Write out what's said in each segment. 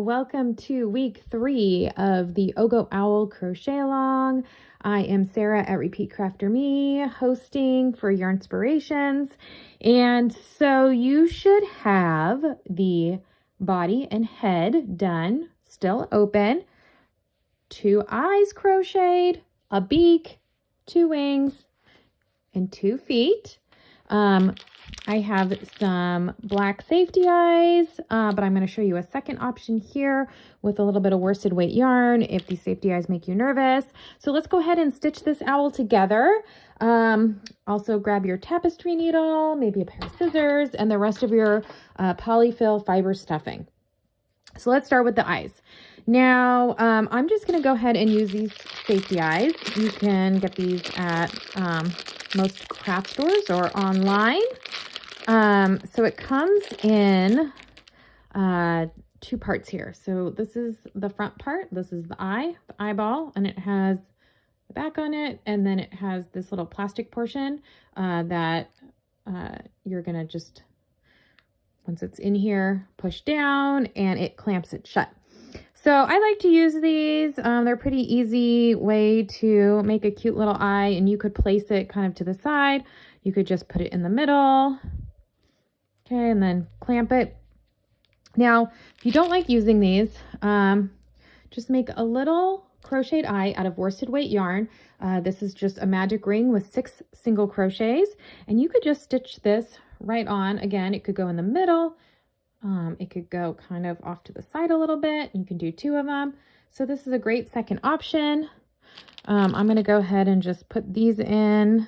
welcome to week 3 of the Ogo Owl Crochet Along. I am Sarah at Repeat Crafter Me, hosting for your inspirations. And so you should have the body and head done, still open, 2 eyes crocheted, a beak, 2 wings, and 2 feet. I have some black safety eyes, but I'm going to show you a second option here with a little bit of worsted weight yarn if these safety eyes make you nervous. So let's go ahead and stitch this owl together. Also grab your tapestry needle, maybe a pair of scissors, and the rest of your polyfill fiber stuffing. So let's start with the eyes. Now, I'm just going to go ahead and use these safety eyes. You can get these at most craft stores or online. So it comes in 2 parts here. So this is the front part. This is the eye, the eyeball, and it has the back on it. And then it has this little plastic portion that you're going to just, once it's in here, push down and it clamps it shut. So I like to use these. They're a pretty easy way to make a cute little eye, and you could place it kind of to the side. You could just put it in the middle. Okay, and then clamp it. Now, if you don't like using these, just make a little crocheted eye out of worsted weight yarn. This is just a magic ring with 6 single crochets, and you could just stitch this right on. Again, it could go in the middle. It could go kind of off to the side a little bit. You can do 2 of them. So this is a great second option. I'm going to go ahead and just put these in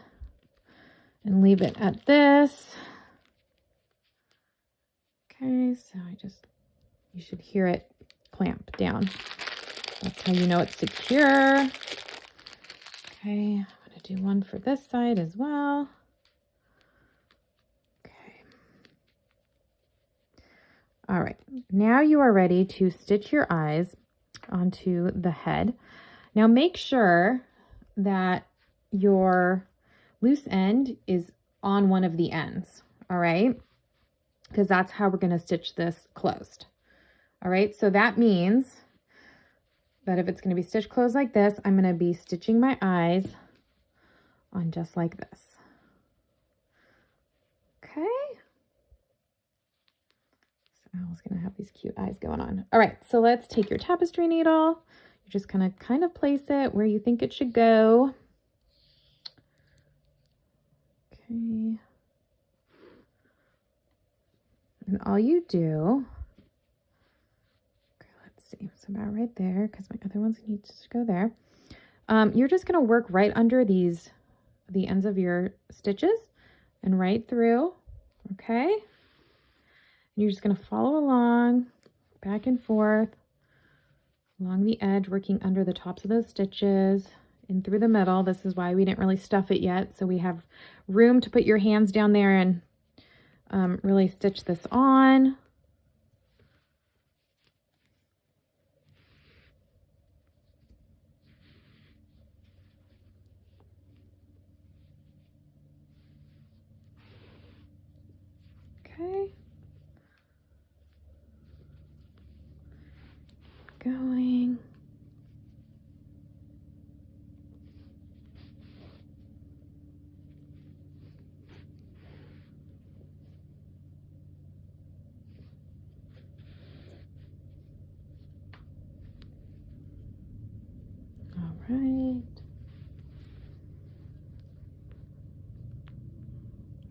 and leave it at this. Okay, so you should hear it clamp down. That's how you know it's secure. Okay, I'm going to do one for this side as well. All right, now you are ready to stitch your eyes onto the head. Now make sure that your loose end is on one of the ends, all right? Because that's how we're going to stitch this closed. All right, so that means that if it's going to be stitched closed like this, I'm going to be stitching my eyes on just like this. Okay. Owl's gonna have these cute eyes going on. All right, so let's take your tapestry needle. You're just gonna kind of place it where you think it should go. Okay. And all you do, okay, let's see, it's about right there because my other ones need to go there. You're just gonna work right under the ends of your stitches and right through, okay? You're just going to follow along, back and forth, along the edge, working under the tops of those stitches, in through the middle. This is why we didn't really stuff it yet, so we have room to put your hands down there and really stitch this on. Okay. Going. All right.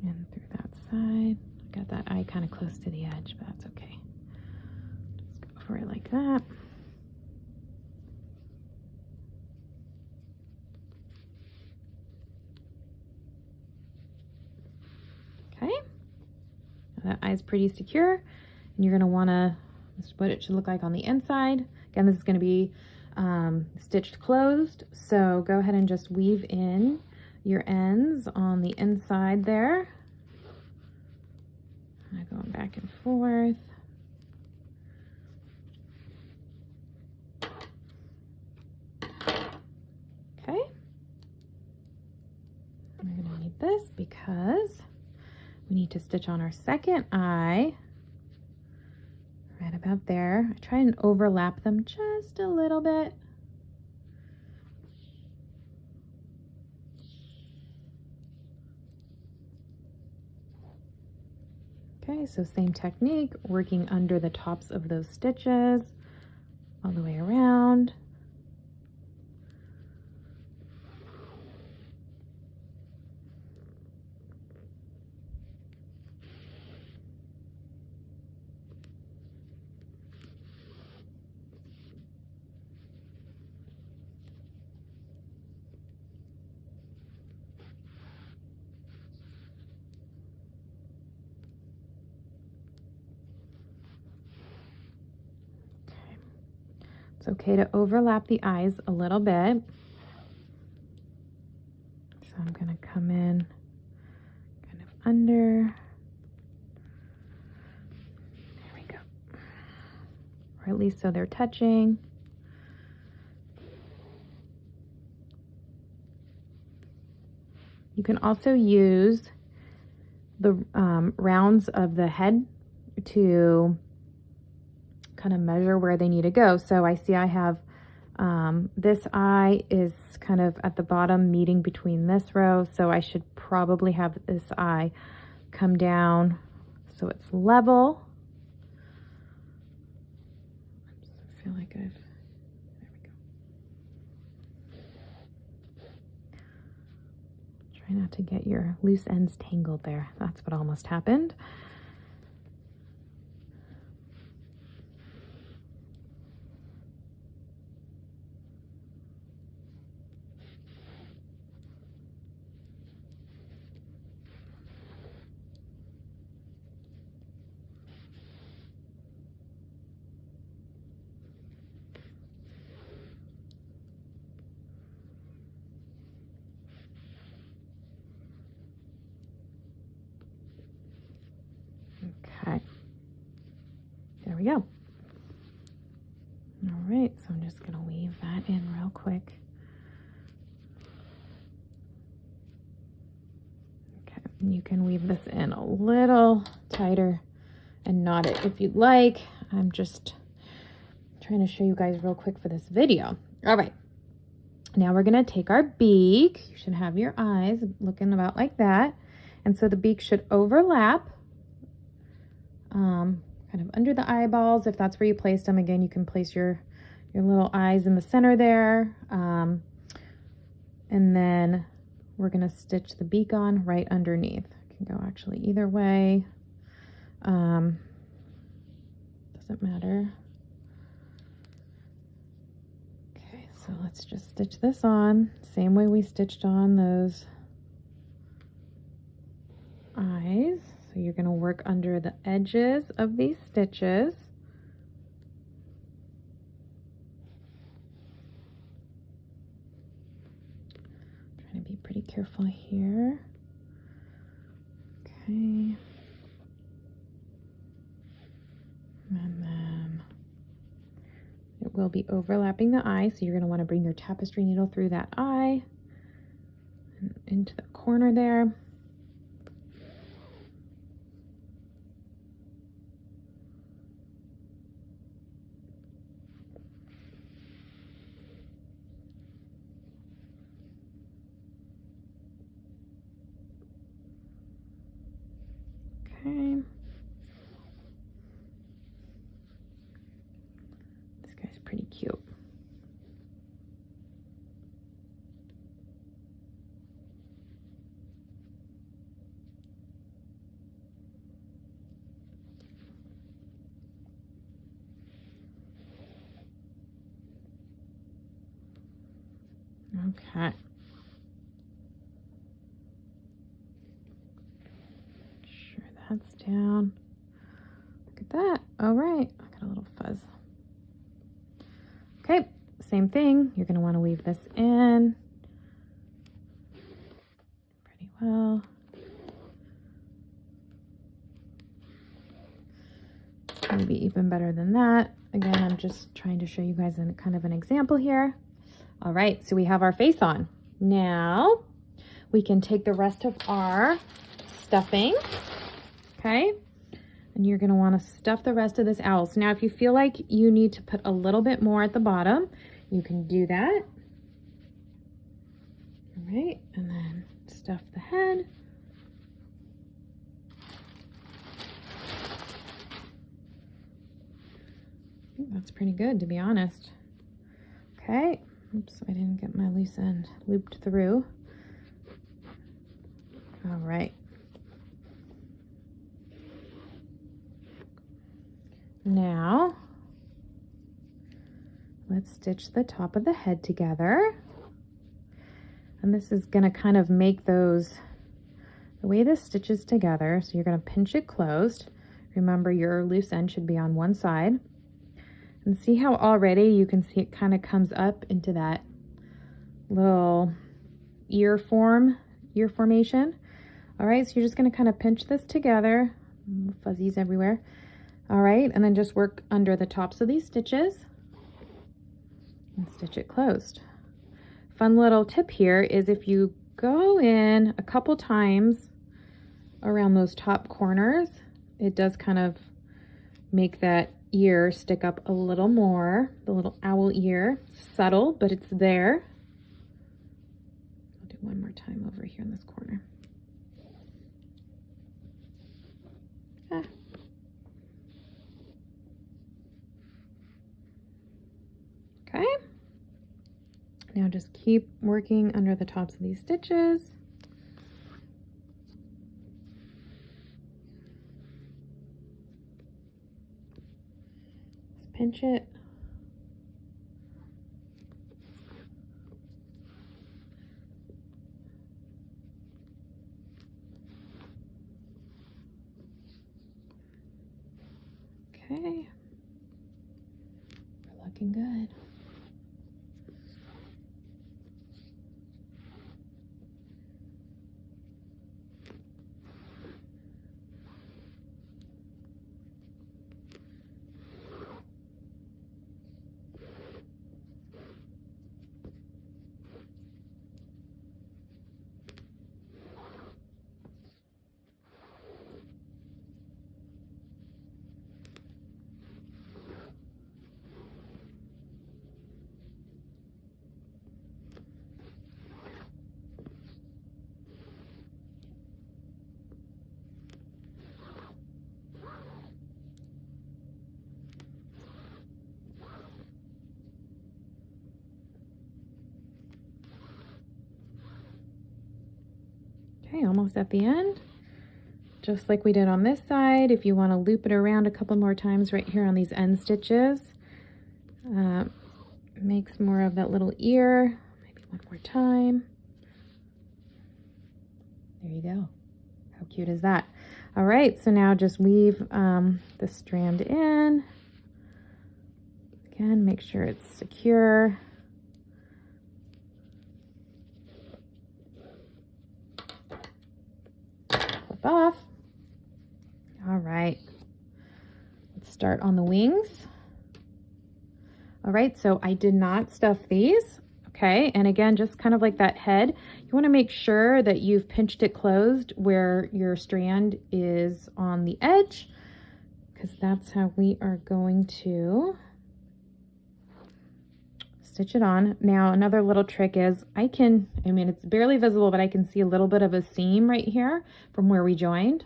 And through that side. I got that eye kind of close to the edge, but that's okay. Just go for it like that. That eye is pretty secure, and you're going to want to, this is what it should look like on the inside. Again, this is going to be stitched closed, so go ahead and just weave in your ends on the inside there. Going back and forth. Okay. We're going to need this because we need to stitch on our second eye right about about there. I try and overlap them just a little bit. Okay, so same technique, working under the tops of those stitches all the way around. It's okay to overlap the eyes a little bit. So I'm going to come in kind of under. There we go. Or at least so they're touching. You can also use the rounds of the head to kind of measure where they need to go. So I see I have this eye is kind of at the bottom meeting between this row, so I should probably have this eye come down so it's level. I feel like there we go. Try not to get your loose ends tangled there. That's what almost happened. Okay, there we go. All right, so I'm just gonna weave that in real quick. Okay, and you can weave this in a little tighter and knot it if you'd like. I'm just trying to show you guys real quick for this video. All right, now we're gonna take our beak. You should have your eyes looking about like that. And so the beak should overlap kind of under the eyeballs, if that's where you placed them. Again, you can place your little eyes in the center there. And then we're going to stitch the beak on right underneath. It can go actually either way. Doesn't matter. Okay, so let's just stitch this on. Same way we stitched on those eyes. So you're going to work under the edges of these stitches. Trying to be pretty careful here. Okay. And then it will be overlapping the eye, so you're going to want to bring your tapestry needle through that eye and into the corner there. Okay. This guy's pretty cute. Okay. Sure that's down. Look at that. All right. I got a little fuzz. Okay. Same thing. You're going to want to weave this in pretty well. Maybe even better than that. Again, I'm just trying to show you guys kind of an example here. All right, so we have our face on. Now we can take the rest of our stuffing, okay? And you're going to want to stuff the rest of this owl. So now if you feel like you need to put a little bit more at the bottom, you can do that. All right, and then stuff the head. I think that's pretty good, to be honest. Okay, oops, I didn't get my loose end looped through. All right. Now, let's stitch the top of the head together. And this is going to kind of make those, the way this stitches together, so you're going to pinch it closed. Remember, your loose end should be on one side. And see how already you can see it kind of comes up into that little ear formation. All right, so you're just going to kind of pinch this together. Fuzzies everywhere. All right, and then just work under the tops of these stitches and stitch it closed. Fun little tip here is if you go in a couple times around those top corners, it does kind of make that ear stick up a little more, the little owl ear. Subtle, but it's there. I'll do one more time over here in this corner. Okay. Now just keep working under the tops of these stitches. Just pinch it. Okay. We're looking good. Okay, almost at the end. Just like we did on this side, if you want to loop it around a couple more times right here on these end stitches, makes more of that little ear. Maybe one more time. There you go. How cute is that? All right, so now just weave the strand in. Again, make sure it's secure. Flip off. All right, let's start on the wings. All right, so I did not stuff these, okay? And again, just kind of like that head, you wanna make sure that you've pinched it closed where your strand is on the edge, because that's how we are going to stitch it on. Now, another little trick is I mean, it's barely visible, but I can see a little bit of a seam right here from where we joined.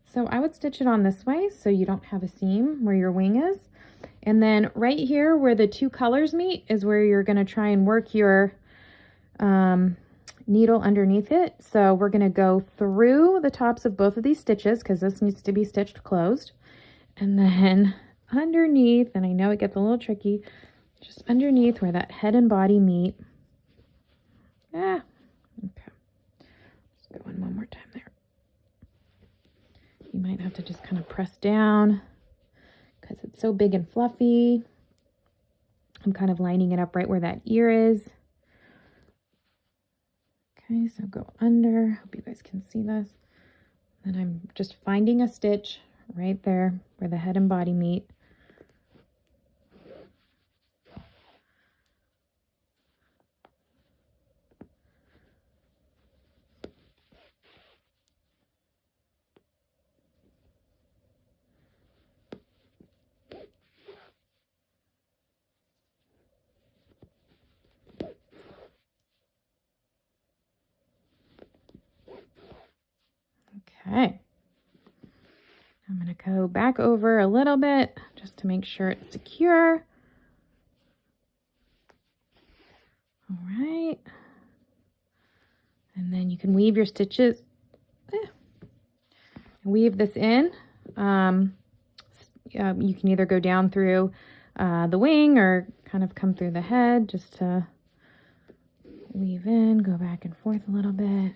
So I would stitch it on this way so you don't have a seam where your wing is. And then right here where the two colors meet is where you're going to try and work your needle underneath it. So we're going to go through the tops of both of these stitches because this needs to be stitched closed. And then underneath, and I know it gets a little tricky, just underneath where that head and body meet. Okay. Let's go in one more time there. You might have to just kind of press down because it's so big and fluffy. I'm kind of lining it up right where that ear is. Okay, so go under. Hope you guys can see this. Then I'm just finding a stitch right there where the head and body meet. Okay. I'm going to go back over a little bit just to make sure it's secure. All right. And then you can weave your stitches. Weave this in. You can either go down through the wing or kind of come through the head just to weave in, go back and forth a little bit.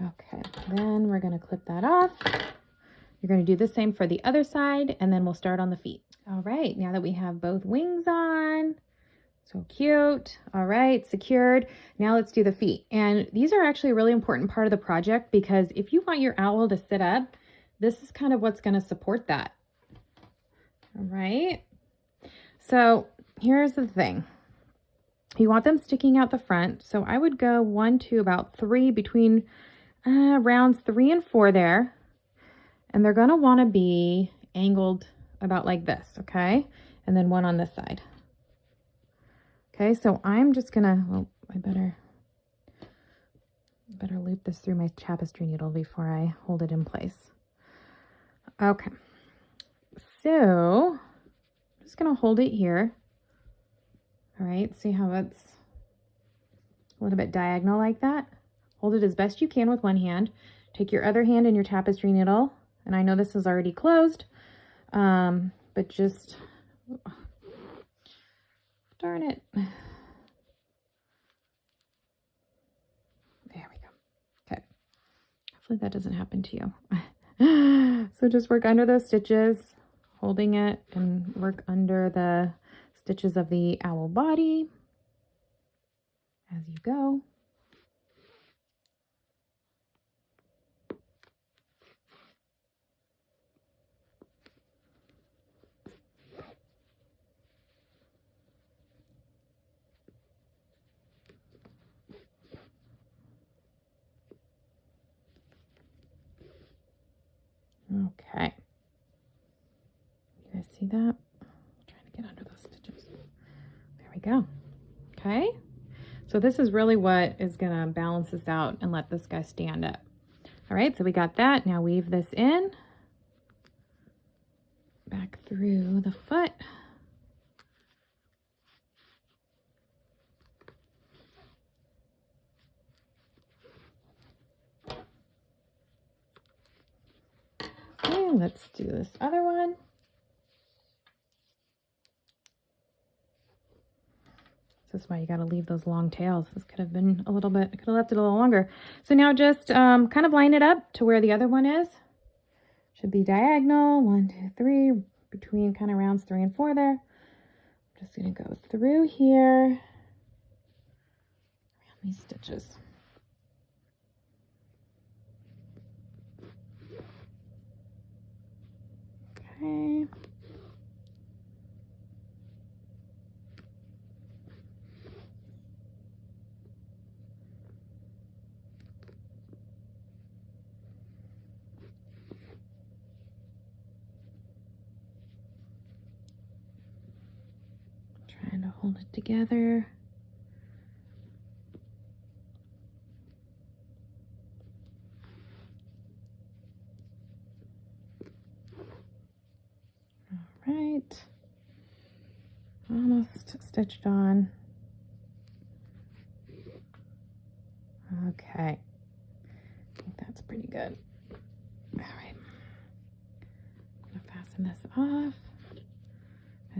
Okay, then we're going to clip that off. You're going to do the same for the other side, and then we'll start on the feet. All right, now that we have both wings on, so cute. All right, secured. Now let's do the feet. And these are actually a really important part of the project, because if you want your owl to sit up, this is kind of what's going to support that. All right. So here's the thing. You want them sticking out the front. So I would go 1 to about 3 between rounds 3 and 4 there. And they're going to want to be angled about like this. Okay. And then 1 on this side. Okay, so I'm just gonna, well, I better loop this through my tapestry needle before I hold it in place. Okay, so I'm just gonna hold it here. All right, see how it's a little bit diagonal like that? Hold it as best you can with one hand. Take your other hand in your tapestry needle, and I know this is already closed, but just, darn it. There we go. Okay. Hopefully that doesn't happen to you. So just work under those stitches, holding it, and work under the stitches of the owl body as you go. Okay. You guys see that? I'm trying to get under those stitches. There we go. Okay. So this is really what is going to balance this out and let this guy stand up. All right. So we got that. Now weave this in. Back through the foot. Okay, let's do this other one. This is why you got to leave those long tails. This could have been a little bit, I could have left it a little longer. So now just kind of line it up to where the other one is. Should be diagonal, 1, 2, 3, between kind of rounds 3 and 4 there. I'm just going to go through here, around these stitches. Okay. Trying to hold it together. Right, almost stitched on. Okay, I think that's pretty good. All right, I'm gonna fasten this off.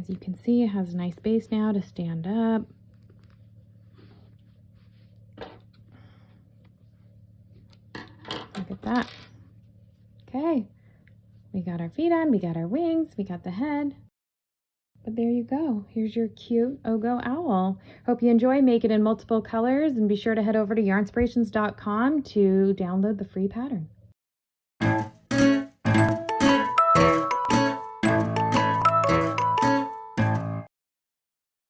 As you can see, it has a nice base now to stand up. Look at that. Okay. We got our feet on, we got our wings, we got the head. But there you go. Here's your cute Ogo owl. Hope you enjoy. Make it in multiple colors, and be sure to head over to yarnspirations.com to download the free pattern.